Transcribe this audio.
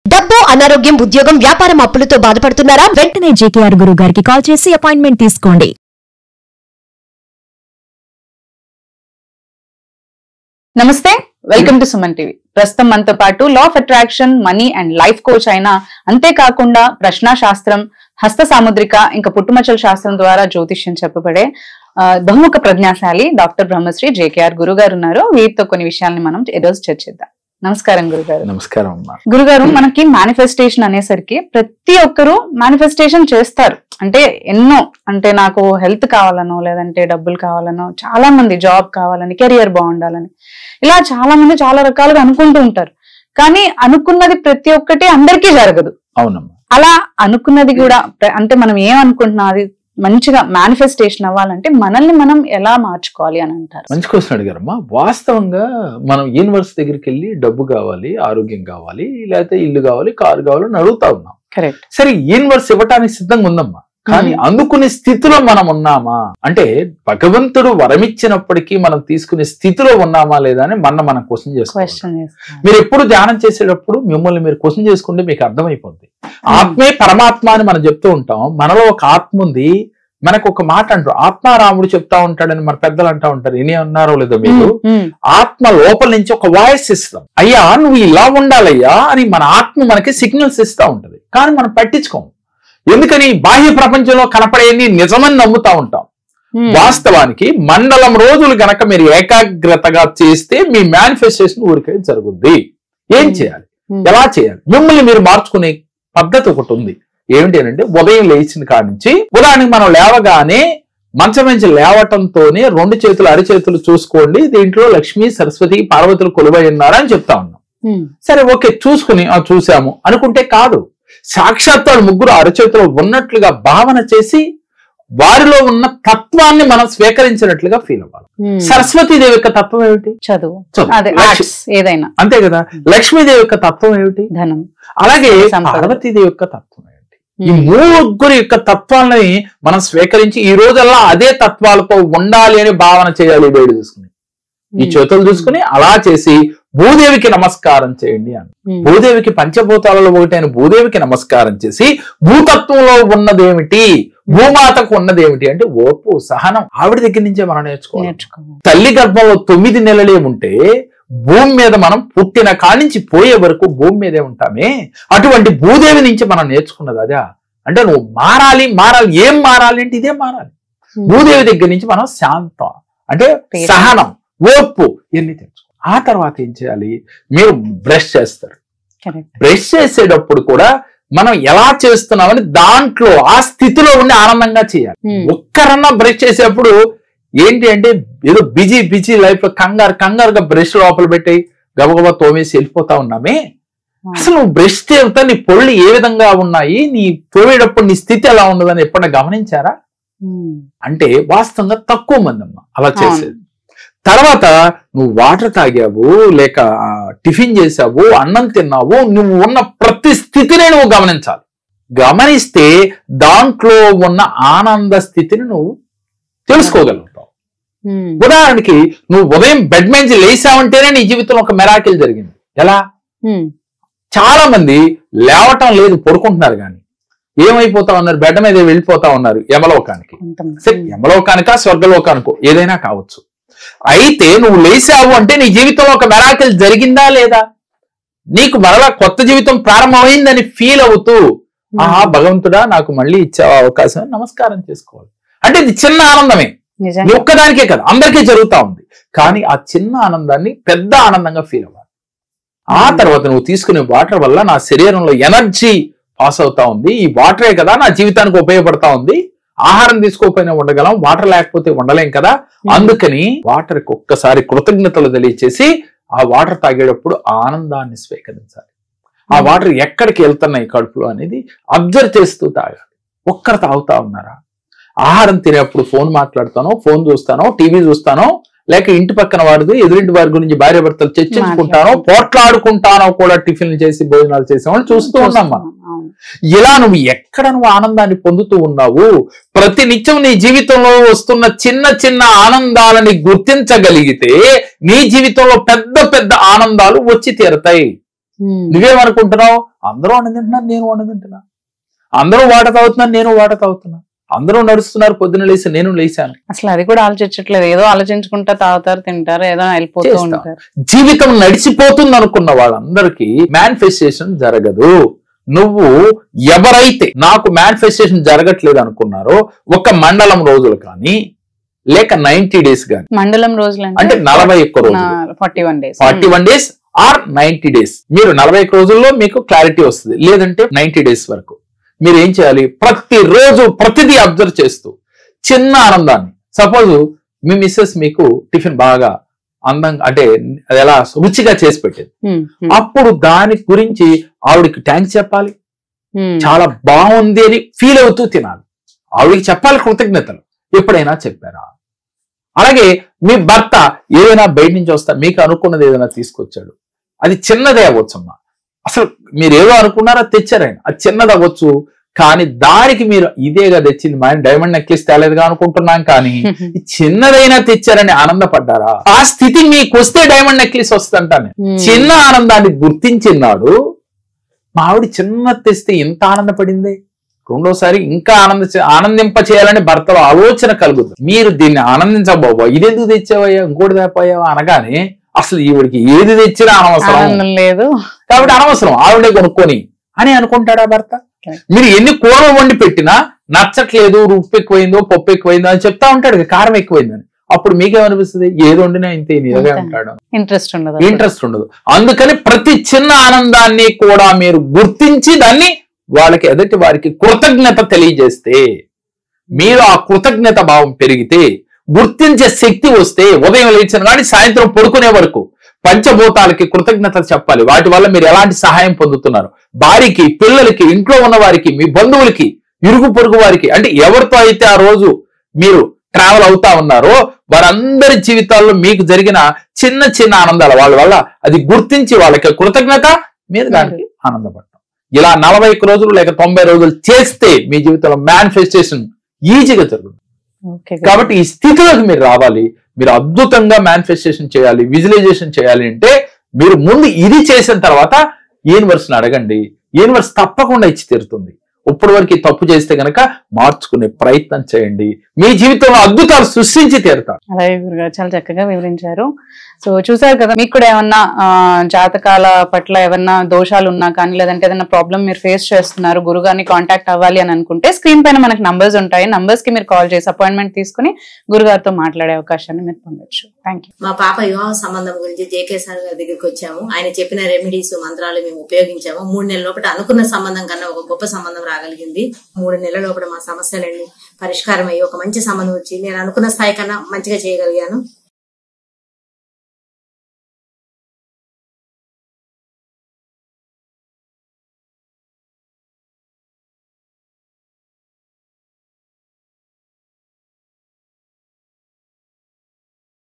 డబ్బు, అనారోగ్యం, ఉద్యోగం, వ్యాపారం, అప్పులతో బాధపడుతున్నారా? వెంటనే జేకేఆర్ గురువు గారికి కాల్ చేసి అపాయింట్మెంట్ తీసుకోండి. నమస్తే, వెల్కమ్ టు సుమన్ టీవీ. ప్రస్తుతం మనతో పాటు law of attraction, money and life coach అయిన, అంతేకాకుండా ప్రశ్న శాస్త్రం, హస్త సాముద్రిక, ఇంకా పుట్టుమచ్చల శాస్త్రం ద్వారా జ్యోతిష్యం చెప్పబడే బహుముఖ ప్రజ్ఞాశాలి డాక్టర్ బ్రహ్మశ్రీ జేకేఆర్ గురుగారు ఉన్నారు. వీరితో కొన్ని విషయాల్ని మనం ఈరోజు చర్చిద్దాం. నమస్కారం గురుగారు. నమస్కారం అమ్మా. గురుగారు, మనకి మేనిఫెస్టేషన్ అనేసరికి ప్రతి ఒక్కరు మేనిఫెస్టేషన్ చేస్తారు. అంటే ఎన్నో, అంటే నాకు హెల్త్ కావాలనో, లేదంటే డబ్బులు కావాలనో, చాలా మంది జాబ్ కావాలని, కెరియర్ బాగుండాలని, ఇలా చాలా మంది చాలా రకాలుగా అనుకుంటూ ఉంటారు. కానీ అనుకున్నది ప్రతి ఒక్కటి అందరికీ జరగదు. అవునమ్మా. అలా అనుకున్నది కూడా, అంటే మనం ఏమనుకుంటున్నాం అది మంచిగా మేనిఫెస్టేషన్ అవ్వాలంటే మనల్ని మనం ఎలా మార్చుకోవాలి అని అంటారు? మంచి క్వశ్చన్ అడిగారమ్మా. వాస్తవంగా మనం యూనివర్స్ దగ్గరికి వెళ్ళి డబ్బు కావాలి, ఆరోగ్యం కావాలి, లేకపోతే ఇల్లు కావాలి, కారు కావాలి అని అడుగుతా ఉన్నాం. కరెక్ట్. సరే, యూనివర్స్ ఇవ్వటానికి సిద్ధంగా ఉందమ్మా. కానీ అందుకునే స్థితిలో మనం ఉన్నామా అంటే, భగవంతుడు వరమిచ్చినప్పటికీ మనం తీసుకునే స్థితిలో ఉన్నామా లేదా అని మనం క్వశ్చన్ చేసుకోవాలి. మీరు ఎప్పుడు ధ్యానం చేసేటప్పుడు మిమ్మల్ని మీరు క్వశ్చన్ చేసుకుంటే మీకు అర్థమైపోద్ది. ఆత్మే పరమాత్మ అని మనం చెప్తూ ఉంటాం. మనలో ఒక ఆత్మ ఉంది. మనకు ఒక మాట అంటారు, ఆత్మారాముడు చెప్తా ఉంటాడని మన పెద్దలు అంటా ఉంటారు. ఇని అన్నారో లేదో మీరు. ఆత్మ లోపల నుంచి ఒక వాయిస్ ఇస్తాం, అయ్యా నువ్వు ఇలా ఉండాలయ్యా అని మన ఆత్మ మనకి సిగ్నల్స్ ఇస్తా ఉంటది. కానీ మనం పట్టించుకోం. ఎందుకని? బాహ్య ప్రపంచంలో కనపడేది నిజమని నమ్ముతా ఉంటాం. వాస్తవానికి మండలం రోజులు గనక మీరు ఏకాగ్రతగా చేస్తే మీ మేనిఫెస్టేషన్ ఊరికే జరుగుద్ది. ఏం చేయాలి, ఎలా చేయాలి? మిమ్మల్ని మీరు మార్చుకునే పద్ధతి ఒకటి ఉంది. ఏమిటి అంటే, ఉదయం లేచిన కాడి నుంచి, ఉదాహరణకి మనం లేవగానే మంచం నుంచి లేవటంతోనే 2 చేతులు అరిచేతులు చూసుకోండి, దీంట్లో లక్ష్మి, సరస్వతి, పార్వతులు కొలువై ఉన్నారా అని చెప్తా ఉన్నాం. సరే, ఓకే, చూసుకుని చూసాము అనుకుంటే కాదు. సాక్షాత్తు ముగ్గురు అరచేతులు ఉన్నట్లుగా భావన చేసి వారిలో ఉన్న తత్వాన్ని మనం స్వీకరించినట్లుగా ఫీల్ అవ్వాలి. సరస్వతీదేవి యొక్క తత్వం ఏమిటి? చదువు. ఏదైనా అంతే కదా. లక్ష్మీదేవి యొక్క తత్వం ఏమిటి? ధనం. అలాగే పార్వతీదేవి యొక్క తత్వం ఏమిటి? ఈ ముగ్గురు యొక్క తత్వాలని మనం స్వీకరించి ఈ రోజల్లా అదే తత్వాలతో ఉండాలి అని భావన చేయాలి. వేడి చూసుకుని, ఈ చేతులు చూసుకుని అలా చేసి భూదేవికి నమస్కారం చేయండి అని. భూదేవికి పంచభూతాలలో ఒకటైన భూదేవికి నమస్కారం చేసి, భూతత్వంలో ఉన్నదేమిటి, భూమాతకు ఉన్నదేమిటి అంటే ఓర్పు, సహనం. ఆవిడ దగ్గర నుంచే మనం నేర్చుకోవాలి. తల్లి గర్భంలో 9 నెలలే ఉంటే భూమి మీద మనం పుట్టిన కానించి పోయే వరకు భూమి మీదే ఉంటామే. అటువంటి భూదేవి నుంచి మనం నేర్చుకున్నది అదే. అంటే నువ్వు మారాలి. ఏం మారాలి అంటే ఇదే మారాలి. భూదేవి దగ్గర నుంచి మనం శాంతం, అంటే సహనం, ఓర్పు ఇవన్నీ తెచ్చుకో. ఆ తర్వాత ఏం చేయాలి? మీరు బ్రష్ చేస్తారు. బ్రష్ చేసేటప్పుడు కూడా మనం ఎలా చేస్తున్నామని దాంట్లో ఆ స్థితిలో ఉండి ఆనందంగా చేయాలి. ఒక్కరన్నా బ్రష్ చేసేప్పుడు ఏంటి అంటే, ఏదో బిజీ లైఫ్ లో కంగారుగా బ్రష్ లోపల పెట్టి గబగబా తోమేసి వెళ్ళిపోతా ఉన్నామే. అసలు నువ్వు బ్రష్ చేస్తా నీ పొళ్ళు ఏ విధంగా ఉన్నాయి, నీ తోమేటప్పుడు నీ స్థితి ఎలా ఉండదని ఎప్పుడన్నా గమనించారా? అంటే వాస్తవంగా తక్కువ మంది అమ్మా అలా చేసేది. తర్వాత నువ్వు వాటర్ తాగావు, లేక టిఫిన్ చేసావు, అన్నం తిన్నావు, నువ్వు ఉన్న ప్రతి స్థితిని నువ్వు గమనించాలి. గమనిస్తే దాంట్లో ఉన్న ఆనంద స్థితిని నువ్వు తెలుసుకోగలుగుతావు. ఉదాహరణకి నువ్వు ఉదయం బెడ్ నుంచి లేసావంటేనే నీ జీవితంలో ఒక మిరాకిల్ జరిగింది. ఎలా? చాలా మంది లేవటం లేదు, పడుకుంటున్నారు. కానీ ఏమైపోతా ఉన్నారు? బెడ్ మీద వెళ్ళిపోతా ఉన్నారు యమలోకానికి. యమలోకానికా స్వర్గలోకానికో ఏదైనా కావచ్చు. అయితే నువ్వు లేసావు అంటే నీ జీవితంలో ఒక మిరాకిల్ జరిగిందా లేదా? నీకు మరలా కొత్త జీవితం ప్రారంభమైందని ఫీల్ అవుతూ, ఆహా భగవంతుడా నాకు మళ్ళీ ఇచ్చే అవకాశం, నమస్కారం చేసుకోవాలి. అంటే ఇది చిన్న ఆనందమే, ఒక్కదానికే కదా, అందరికీ జరుగుతా ఉంది. కానీ ఆ చిన్న ఆనందాన్ని పెద్ద ఆనందంగా ఫీల్ అవ్వాలి. ఆ తర్వాత నువ్వు తీసుకునే వాటర్ వల్ల నా శరీరంలో ఎనర్జీ పాస్ అవుతా ఉంది. ఈ వాటరే కదా నా జీవితానికి ఉపయోగపడతా ఉంది. ఆహారం తీసుకోకపోయినా ఉండగలం, వాటర్ లేకపోతే ఉండలేం కదా. అందుకని వాటర్కి ఒక్కసారి కృతజ్ఞతలు తెలియచేసి ఆ వాటర్ తాగేటప్పుడు ఆనందాన్ని స్వీకరించాలి. ఆ వాటర్ ఎక్కడికి వెళ్తున్నాయి కడుపులో అనేది అబ్జర్వ్ చేస్తూ తాగాలి. ఒక్కరు తాగుతా ఉన్నారా? ఆహారం తినేప్పుడు ఫోన్ మాట్లాడతానో, ఫోన్ చూస్తానో, టీవీ చూస్తానో, లేక ఇంటి పక్కన వారిది ఎదురింటి వారి గురించి భార్య భర్తలు చర్చించుకుంటానో, పోట్లాడుకుంటానో కూడా టిఫిన్లు చేసి భోజనాలు చేసామని చూస్తూ ఉన్నాం మనం. ఇలా నువ్వు ఎక్కడ నువ్వు ఆనందాన్ని పొందుతూ ఉన్నావు? ప్రతి నిత్యం నీ జీవితంలో వస్తున్న చిన్న చిన్న ఆనందాలని గుర్తించగలిగితే నీ జీవితంలో పెద్ద పెద్ద ఆనందాలు వచ్చి తీరతాయి. నువ్వేమనుకుంటున్నావు? అందరూ వంట తింటున్నారు, నేను వంట తింటున్నా. అందరూ వాటర్ తాగుతున్నారు, నేను వాటర్ తాగుతున్నా. అందరూ నడుస్తున్నారు, పొద్దున లేసి నేను లేచాను. అసలు అది కూడా ఆలోచించట్లేదు. ఏదో ఆలోచించుకుంటా తాగుతారు, తింటారు, ఏదో వెళ్ళిపోతూ ఉంటారు. జీవితం నడిచిపోతుంది అనుకున్న వాళ్ళందరికీ మేనిఫెస్టేషన్ జరగదు. నువ్వు ఎవరైతే నాకు మేనిఫెస్టేషన్ జరగట్లేదు అనుకున్నారో ఒక మండలం రోజులు కానీ లేక 90 days కానీ, మండలం రోజులు అంటే 41 రోజులు, 41 days ఆర్ 90 days. మీరు 41 రోజుల్లో మీకు క్లారిటీ వస్తుంది, లేదంటే 90 days వరకు మీరు ఏం చేయాలి? ప్రతిరోజు ప్రతిదీ అబ్జర్వ్ చేస్తూ చిన్న ఆనందాన్ని, సపోజ్ మీ మిస్సెస్ మీకు టిఫిన్ బాగా అందంగా అంటే అది ఎలా రుచిగా చేసి పెట్టేది, అప్పుడు దాని గురించి ఆవిడకి థ్యాంక్స్ చెప్పాలి, చాలా బాగుంది అని ఫీల్ అవుతూ తినాలి. ఆవిడకి చెప్పాలి కృతజ్ఞతలు. ఎప్పుడైనా చెప్పారా? అలాగే మీ భర్త ఏదైనా బయట నుంచి వస్తా మీకు అనుకున్నది ఏదైనా తీసుకొచ్చాడు, అది చిన్నదే అవ్వచ్చమ్మా. అసలు మీరు ఏదో అనుకున్నారో తెచ్చారాయన, అది చిన్నది అవ్వచ్చు, కానీ దానికి మీరు ఇదేగా తెచ్చింది మా డైమండ్ నెక్లెస్ తేలేదుగా అనుకుంటున్నాం, కానీ చిన్నదైనా తెచ్చారని ఆనందపడ్డారా? ఆ స్థితి మీకు వస్తే డైమండ్ నెక్లెస్ వస్తుంటాను. చిన్న ఆనందాన్ని గుర్తించినాడు మా ఆవిడ చిన్నది తెస్తే ఇంత ఆనందపడింది, రెండోసారి ఇంకా ఆనందింప చేయాలని భర్తలో ఆలోచన కలుగుతుంది. మీరు దీన్ని ఆనందించబోబా, ఇదెందుకు తెచ్చావయ్యా, ఇంకోటి తెప్పావా అనగానే అసలు ఈవిడికి ఏది తెచ్చినా అనవసరం లేదు కాబట్టి అనవసరం ఆవిడే కొనుక్కొని అని అనుకుంటాడా భర్త? మీరు ఎన్ని కూరలు వండి పెట్టినా నచ్చట్లేదు, ఉప్పు ఎక్కువైందో పప్పు ఎక్కువైందో అని చెప్తా ఉంటాడు, కారం ఎక్కువైందని. అప్పుడు మీకేమనిపిస్తుంది? ఏది వండినా ఇంతే నీరుగా ఉంటాడు, ఇంట్రెస్ట్ ఉండదు. అందుకని ప్రతి చిన్న ఆనందాన్ని కూడా మీరు గుర్తించి దాన్ని వాళ్ళకి ఎదుటి వారికి కృతజ్ఞత తెలియజేస్తే, మీరు ఆ కృతజ్ఞత భావం పెరిగితే, గుర్తించే శక్తి వస్తే, ఉదయం లేచిన కానీ సాయంత్రం పడుకునే వరకు పంచభూతాలకి కృతజ్ఞత చెప్పాలి. వాటి వల్ల మీరు ఎలాంటి సహాయం పొందుతున్నారు, భార్యకి, పిల్లలకి, ఇంట్లో ఉన్న వారికి, మీ బంధువులకి, ఇరుగు పొరుగు వారికి, అంటే ఎవరితో అయితే ఆ రోజు మీరు ట్రావెల్ అవుతా ఉన్నారో వారందరి జీవితాల్లో మీకు జరిగిన చిన్న చిన్న ఆనందాల వాళ్ళ వల్ల అది గుర్తించి వాళ్ళకి కృతజ్ఞత, మీరు దానికి ఆనందపడతాం. ఇలా 41 రోజులు లేక 90 రోజులు చేస్తే మీ జీవితంలో మేనిఫెస్టేషన్ ఈజీగా జరుగుతుంది. కాబట్టి ఈ స్థితిలోకి మీరు రావాలి. మీరు అద్భుతంగా మేనిఫెస్టేషన్ చేయాలి, విజువలైజేషన్ చేయాలి అంటే మీరు ముందు ఇది చేసిన తర్వాత యూనివర్స్ని అడగండి. యూనివర్స్ తప్పకుండా ఇచ్చి తీరుతుంది. ఇప్పటి వరకు తప్పు చేస్తే గనక మార్చుకునే ప్రయత్నం చేయండి. మీ జీవితంలో అద్భుతాలు సృష్టించి తీరుతారు. అలాగే గురుగారు చాలా చక్కగా వివరించారు. సో చూసారు కదా, మీకు కూడా ఏమన్నా జాతకాల పట్ల ఏమన్నా దోషాలు ఉన్నా కానీ, లేదంటే ఏదైనా ప్రాబ్లం మీరు ఫేస్ చేస్తున్నారు, గురుగారిని కాంటాక్ట్ అవ్వాలి అని అనుకుంటే స్క్రీన్ పైన మనకి నంబర్స్ ఉంటాయి. నంబర్స్ కి మీరు కాల్ చేసి అపాయింట్మెంట్ తీసుకుని గురుగారితో మాట్లాడే అవకాశాన్ని మీరు పొందొచ్చు. Thank you. మా పాప వివాహ సంబంధం గురించి జేకే సార్ గారి దగ్గరికి వచ్చాము. ఆయన చెప్పిన రెమెడీస్, మంత్రాలు మేము ఉపయోగించాము. 3 నెలల లోపల అనుకున్న సంబంధం కన్నా ఒక గొప్ప సంబంధం రాగలిగింది. 3 నెలల లోపల మా సమస్యలన్నీ పరిష్కారం అయ్యి ఒక మంచి సంబంధం వచ్చి నేను అనుకున్న స్థాయి కన్నా మంచిగా చేయగలిగాను.